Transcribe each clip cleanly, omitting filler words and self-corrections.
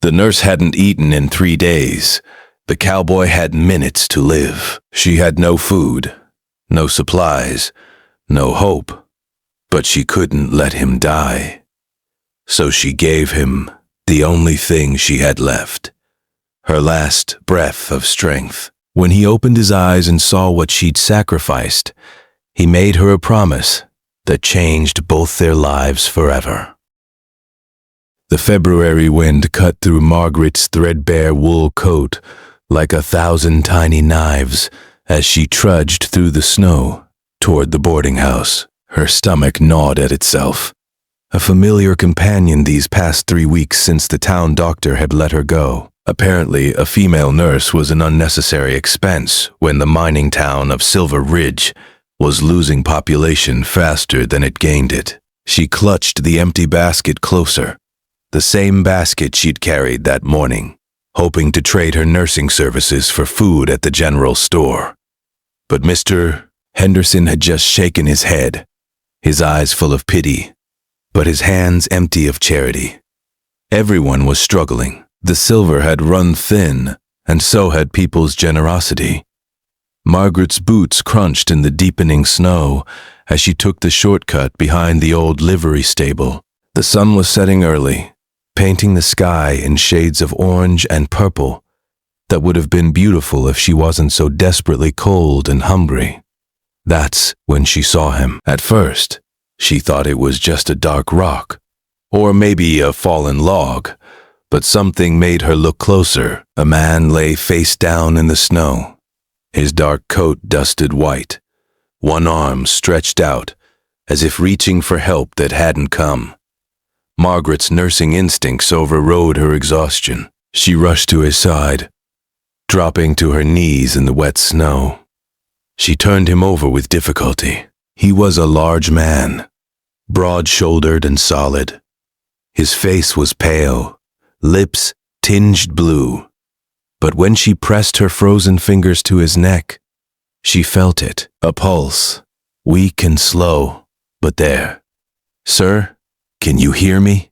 The nurse hadn't eaten in 3 days. The cowboy had minutes to live. She had no food, no supplies, no hope. But she couldn't let him die. So she gave him the only thing she had left, her last breath of strength. When he opened his eyes and saw what she'd sacrificed, he made her a promise that changed both their lives forever. The February wind cut through Margaret's threadbare wool coat like 1,000 tiny knives as she trudged through the snow toward the boarding house. Her stomach gnawed at itself. A familiar companion these past 3 weeks since the town doctor had let her go. Apparently, a female nurse was an unnecessary expense when the mining town of Silver Ridge was losing population faster than it gained it. She clutched the empty basket closer, the same basket she'd carried that morning, hoping to trade her nursing services for food at the general store. But Mr. Henderson had just shaken his head, his eyes full of pity, but his hands empty of charity. Everyone was struggling. The silver had run thin, and so had people's generosity. Margaret's boots crunched in the deepening snow as she took the shortcut behind the old livery stable. The sun was setting early, painting the sky in shades of orange and purple that would have been beautiful if she wasn't so desperately cold and hungry. That's when she saw him. At first, she thought it was just a dark rock, or maybe a fallen log, but something made her look closer. A man lay face down in the snow, his dark coat dusted white, one arm stretched out, as if reaching for help that hadn't come. Margaret's nursing instincts overrode her exhaustion. She rushed to his side, dropping to her knees in the wet snow. She turned him over with difficulty. He was a large man, broad-shouldered and solid. His face was pale, lips tinged blue. But when she pressed her frozen fingers to his neck, she felt it, a pulse, weak and slow, but there. "Sir, can you hear me?"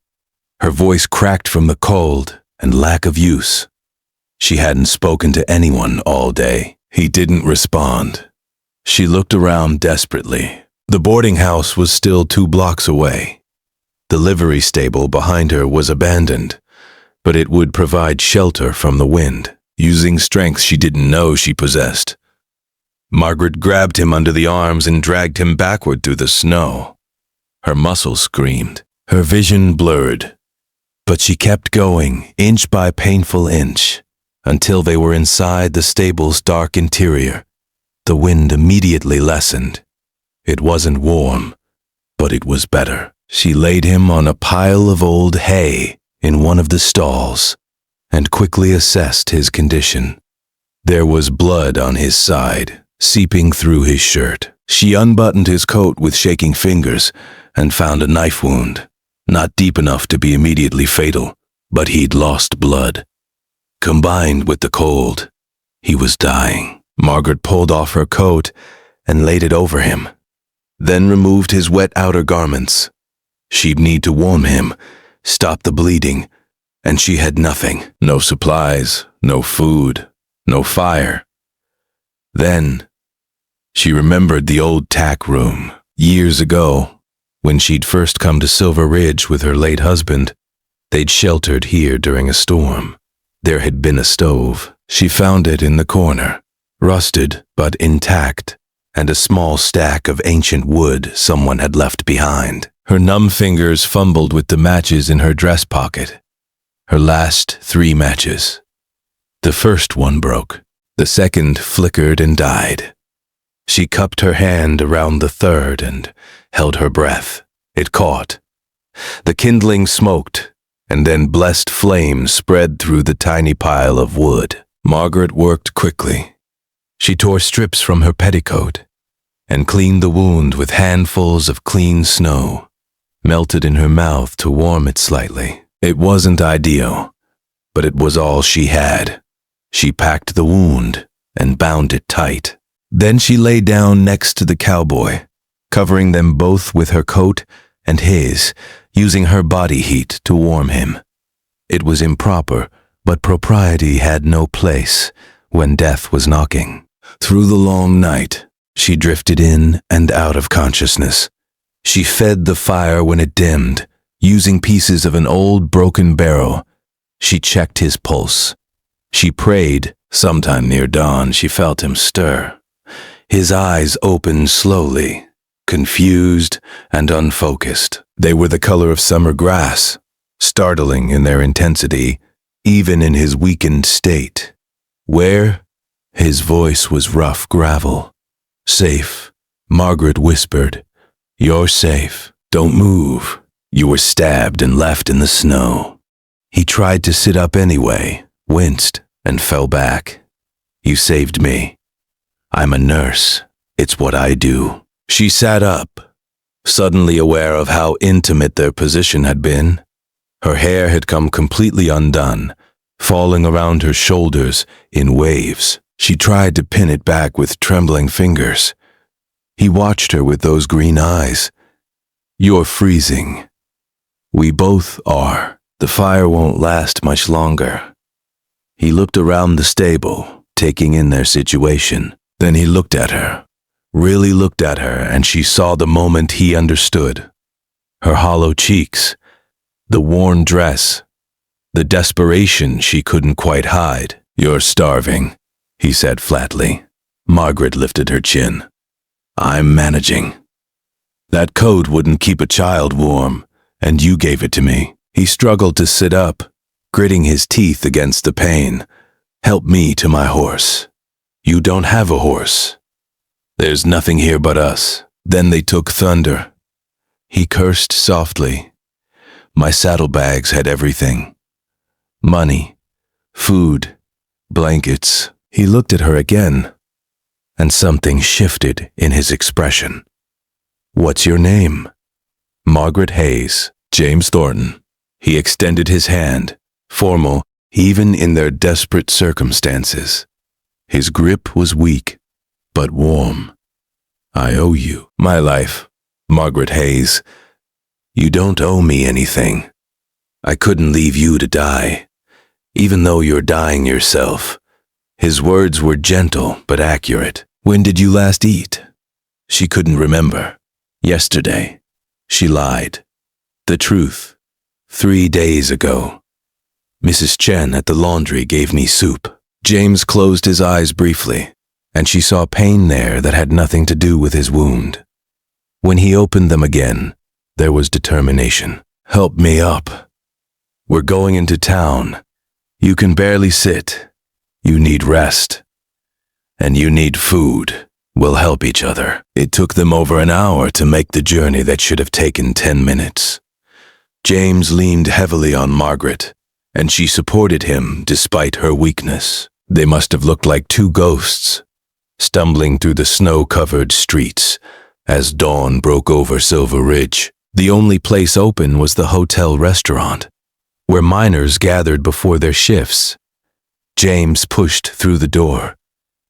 Her voice cracked from the cold and lack of use. She hadn't spoken to anyone all day. He didn't respond. She looked around desperately. The boarding house was still 2 blocks away. The livery stable behind her was abandoned, but it would provide shelter from the wind, using strength she didn't know she possessed. Margaret grabbed him under the arms and dragged him backward through the snow. Her muscles screamed, her vision blurred, but she kept going, inch by painful inch, until they were inside the stable's dark interior. The wind immediately lessened. It wasn't warm, but it was better. She laid him on a pile of old hay in one of the stalls and quickly assessed his condition. There was blood on his side, seeping through his shirt. She unbuttoned his coat with shaking fingers and found a knife wound, not deep enough to be immediately fatal, but he'd lost blood. Combined with the cold, he was dying. Margaret pulled off her coat and laid it over him, then removed his wet outer garments. She'd need to warm him, stop the bleeding, and she had nothing. No supplies, no food, no fire. Then, she remembered the old tack room. Years ago, when she'd first come to Silver Ridge with her late husband, they'd sheltered here during a storm. There had been a stove. She found it in the corner, rusted but intact, and a small stack of ancient wood someone had left behind. Her numb fingers fumbled with the matches in her dress pocket. Her last 3 matches. The first one broke. The second flickered and died. She cupped her hand around the third and held her breath. It caught. The kindling smoked, and then blessed flames spread through the tiny pile of wood. Margaret worked quickly. She tore strips from her petticoat and cleaned the wound with handfuls of clean snow, melted in her mouth to warm it slightly. It wasn't ideal, but it was all she had. She packed the wound and bound it tight. Then she lay down next to the cowboy, covering them both with her coat and his, using her body heat to warm him. It was improper, but propriety had no place when death was knocking. Through the long night, she drifted in and out of consciousness. She fed the fire when it dimmed, using pieces of an old broken barrel. She checked his pulse. She prayed. Sometime near dawn, she felt him stir. His eyes opened slowly, confused and unfocused. They were the color of summer grass, startling in their intensity, even in his weakened state. Where? His voice was rough gravel. Safe, Margaret whispered. You're safe. Don't move. You were stabbed and left in the snow. He tried to sit up anyway, winced, and fell back. You saved me. I'm a nurse. It's what I do. She sat up, suddenly aware of how intimate their position had been. Her hair had come completely undone, falling around her shoulders in waves. She tried to pin it back with trembling fingers. He watched her with those green eyes. You're freezing. We both are. The fire won't last much longer. He looked around the stable, taking in their situation. Then he looked at her, really looked at her, and she saw the moment he understood. Her hollow cheeks, the worn dress, the desperation she couldn't quite hide. You're starving, he said flatly. Margaret lifted her chin. I'm managing. That coat wouldn't keep a child warm, and you gave it to me. He struggled to sit up, gritting his teeth against the pain. Help me to my horse. You don't have a horse. There's nothing here but us. Then they took Thunder. He cursed softly. My saddlebags had everything. Money, food, blankets. He looked at her again, and something shifted in his expression. What's your name? Margaret Hayes. James Thornton. He extended his hand, formal even in their desperate circumstances. His grip was weak, but warm. I owe you my life, Margaret Hayes. You don't owe me anything. I couldn't leave you to die, even though you're dying yourself. His words were gentle but accurate. When did you last eat? She couldn't remember. Yesterday. She lied. The truth. 3 days ago. Mrs. Chen at the laundry gave me soup. James closed his eyes briefly, and she saw pain there that had nothing to do with his wound. When he opened them again, there was determination. Help me up. We're going into town. You can barely sit. You need rest. And you need food. We'll help each other. It took them over an hour to make the journey that should have taken 10 minutes. James leaned heavily on Margaret, and she supported him despite her weakness. They must have looked like two ghosts, stumbling through the snow-covered streets as dawn broke over Silver Ridge. The only place open was the hotel restaurant, where miners gathered before their shifts. James pushed through the door,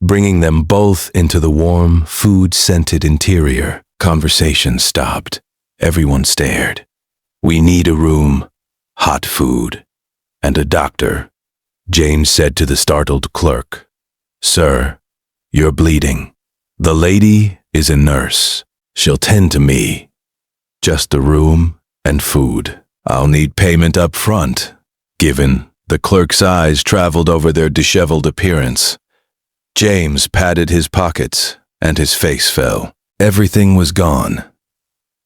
bringing them both into the warm, food-scented interior. Conversation stopped. Everyone stared. We need a room, hot food, and a doctor, James said to the startled clerk. Sir, you're bleeding. The lady is a nurse. She'll tend to me. Just the room and food. I'll need payment up front. Given, the clerk's eyes traveled over their disheveled appearance. James patted his pockets, and his face fell. Everything was gone.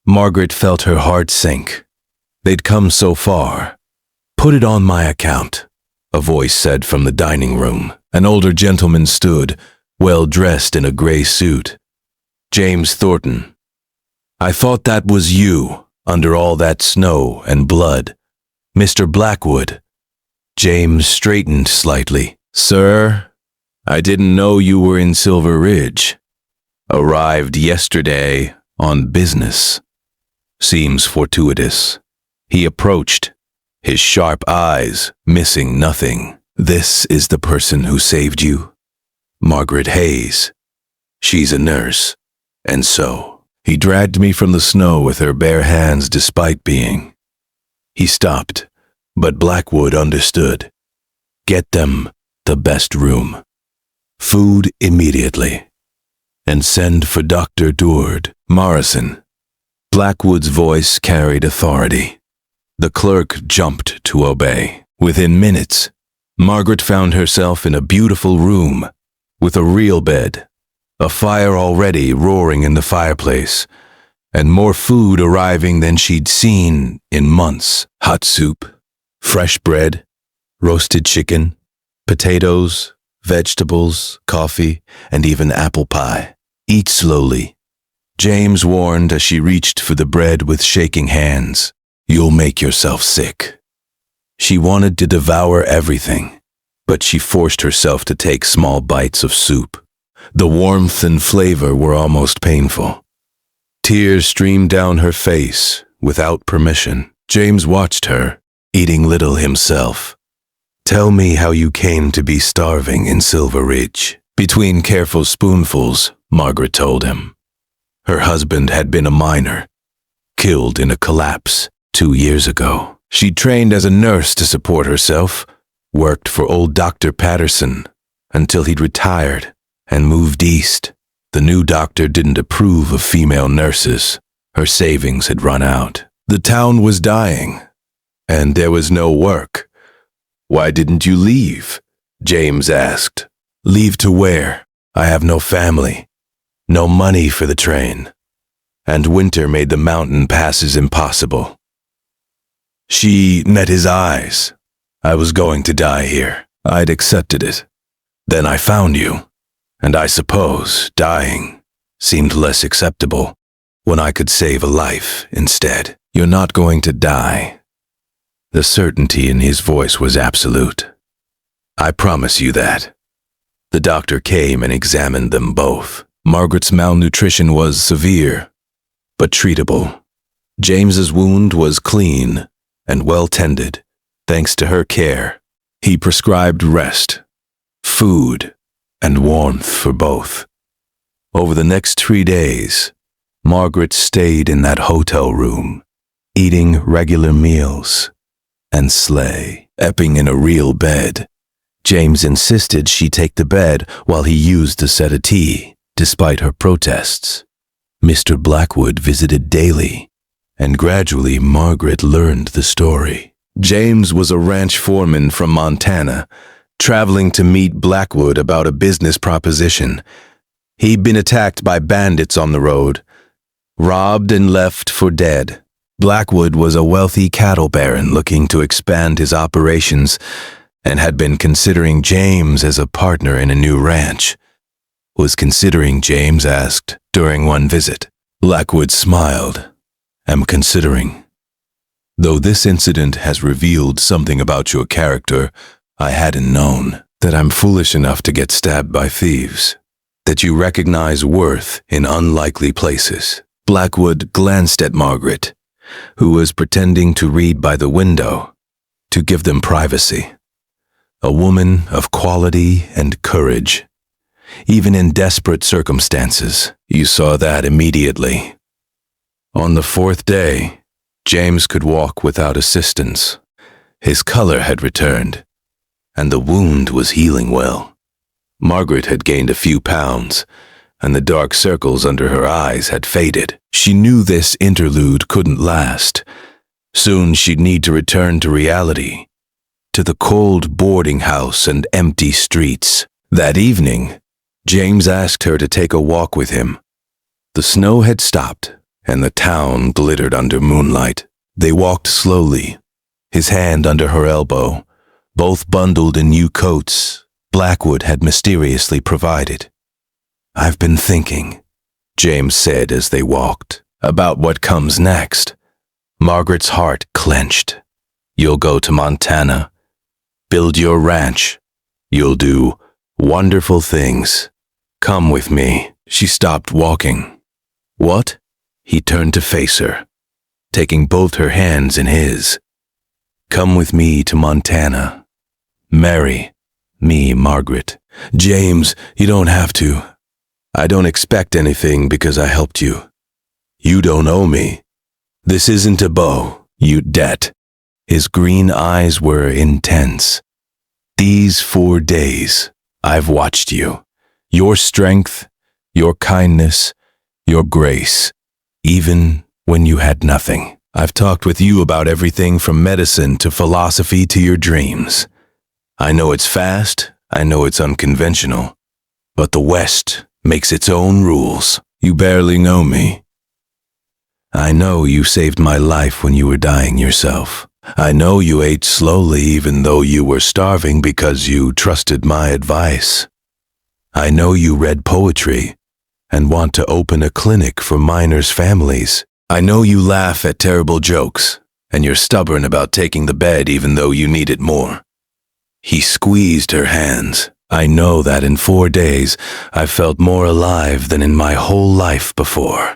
Margaret felt her heart sink. They'd come so far. Put it on my account, a voice said from the dining room. An older gentleman stood, well-dressed in a gray suit. James Thornton. I thought that was you, under all that snow and blood. Mr. Blackwood. James straightened slightly. Sir, I didn't know you were in Silver Ridge. Arrived yesterday on business. Seems fortuitous. He approached, his sharp eyes missing nothing. This is the person who saved you? Margaret Hayes. She's a nurse. And so, he dragged me from the snow with her bare hands despite being. He stopped, But Blackwood understood. Get them the best room, food immediately, and send for Dr. Doord Morrison. Blackwood's voice carried authority. The clerk jumped to obey. Within minutes, Margaret found herself in a beautiful room with a real bed, a fire already roaring in the fireplace, and more food arriving than she'd seen in months. Hot soup, fresh bread, roasted chicken, potatoes, vegetables, coffee, and even apple pie. Eat slowly, James warned as she reached for the bread with shaking hands. You'll make yourself sick. She wanted to devour everything, but she forced herself to take small bites of soup. The warmth and flavor were almost painful. Tears streamed down her face without permission. James watched her, eating little himself. Tell me how you came to be starving in Silver Ridge. Between careful spoonfuls, Margaret told him. Her husband had been a miner, killed in a collapse 2 years ago. She trained as a nurse to support herself, worked for old Dr. Patterson until he'd retired and moved east. The new doctor didn't approve of female nurses. Her savings had run out. The town was dying, and there was no work. Why didn't you leave? James asked. Leave to where? I have no family, no money for the train, and winter made the mountain passes impossible. She met his eyes. I was going to die here. I'd accepted it. Then I found you, and I suppose dying seemed less acceptable when I could save a life instead. You're not going to die. The certainty in his voice was absolute. I promise you that. The doctor came and examined them both. Margaret's malnutrition was severe, but treatable. James's wound was clean and well tended, thanks to her care. He prescribed rest, food, and warmth for both. Over the next 3 days, Margaret stayed in that hotel room, eating regular meals and sleeping in a real bed. James insisted she take the bed while he used a settee, despite her protests. Mr. Blackwood visited daily, and gradually Margaret learned the story. James was a ranch foreman from Montana, traveling to meet Blackwood about a business proposition. He'd been attacked by bandits on the road, robbed and left for dead. Blackwood was a wealthy cattle baron looking to expand his operations and had been considering James as a partner in a new ranch. Was considering, James asked during one visit. Blackwood smiled. Am considering. Though this incident has revealed something about your character I hadn't known, that I'm foolish enough to get stabbed by thieves, that you recognize worth in unlikely places. Blackwood glanced at Margaret, who was pretending to read by the window, to give them privacy. A woman of quality and courage. Even in desperate circumstances, you saw that immediately. On the 4th day, James could walk without assistance. His color had returned, and the wound was healing well. Margaret had gained a few pounds, and the dark circles under her eyes had faded. She knew this interlude couldn't last. Soon she'd need to return to reality, to the cold boarding house and empty streets. That evening, James asked her to take a walk with him. The snow had stopped, and the town glittered under moonlight. They walked slowly, his hand under her elbow, both bundled in new coats Blackwood had mysteriously provided. I've been thinking, James said as they walked, about what comes next. Margaret's heart clenched. You'll go to Montana, build your ranch. You'll do wonderful things. Come with me. She stopped walking. What? He turned to face her, taking both her hands in his. Come with me to Montana. Marry me, Margaret. James, you don't have to. I don't expect anything because I helped you. You don't owe me. This isn't a bow, you debt. His green eyes were intense. "These 4 days, I've watched you. Your strength, your kindness, your grace, even when you had nothing. I've talked with you about everything from medicine to philosophy to your dreams. I know it's fast, I know it's unconventional, but the West makes its own rules. You barely know me. I know you saved my life when you were dying yourself. I know you ate slowly even though you were starving because you trusted my advice. I know you read poetry and want to open a clinic for minors' families. I know you laugh at terrible jokes and you're stubborn about taking the bed even though you need it more." He squeezed her hands. "I know that in 4 days I've felt more alive than in my whole life before.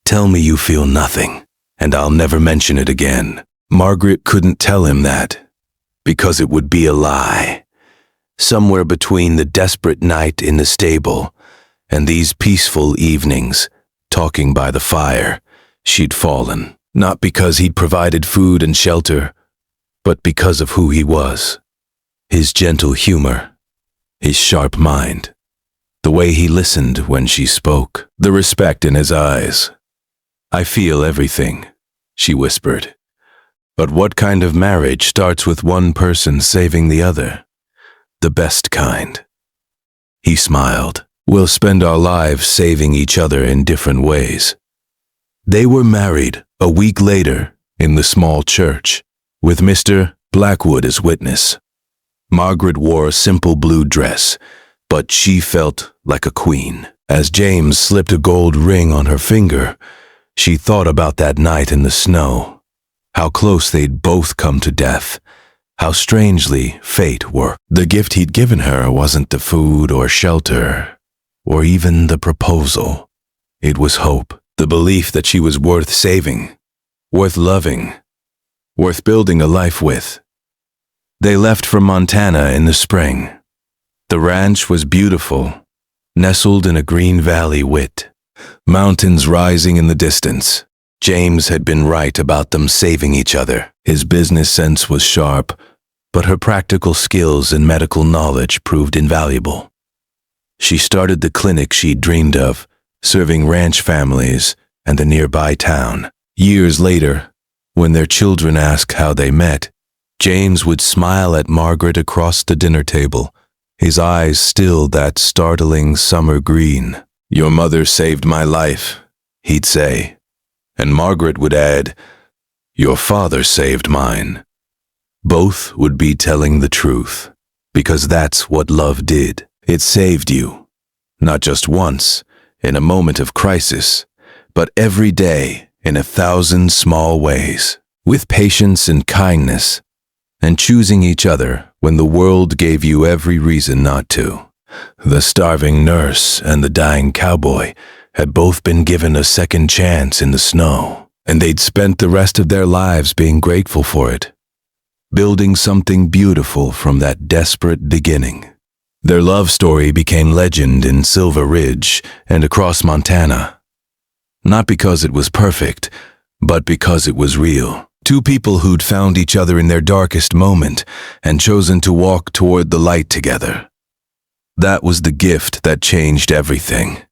Tell me you feel nothing, and I'll never mention it again." Margaret couldn't tell him that, because it would be a lie. Somewhere between the desperate night in the stable and these peaceful evenings, talking by the fire, she'd fallen, not because he'd provided food and shelter, but because of who he was. His gentle humor, his sharp mind, the way he listened when she spoke, the respect in his eyes. "I feel everything," she whispered. "But what kind of marriage starts with one person saving the other? The best kind." He smiled. "We'll spend our lives saving each other in different ways." They were married a week later in the small church, with Mr. Blackwood as witness. Margaret wore a simple blue dress, but she felt like a queen. As James slipped a gold ring on her finger, she thought about that night in the snow, how close they'd both come to death, how strangely fate worked. The gift he'd given her wasn't the food or shelter, or even the proposal. It was hope, the belief that she was worth saving, worth loving, worth building a life with. They left for Montana in the spring. The ranch was beautiful, nestled in a green valley with mountains rising in the distance. James had been right about them saving each other. His business sense was sharp, but her practical skills and medical knowledge proved invaluable. She started the clinic she'd dreamed of, serving ranch families and the nearby town. Years later, when their children asked how they met, James would smile at Margaret across the dinner table, his eyes still that startling summer green. "Your mother saved my life," he'd say. And Margaret would add, "Your father saved mine." Both would be telling the truth, because that's what love did. It saved you, not just once, in a moment of crisis, but every day in 1,000 small ways, with patience and kindness, and choosing each other when the world gave you every reason not to. The starving nurse and the dying cowboy had both been given a second chance in the snow, and they'd spent the rest of their lives being grateful for it, building something beautiful from that desperate beginning. Their love story became legend in Silver Ridge and across Montana, not because it was perfect, but because it was real. Two people who'd found each other in their darkest moment and chosen to walk toward the light together. That was the gift that changed everything.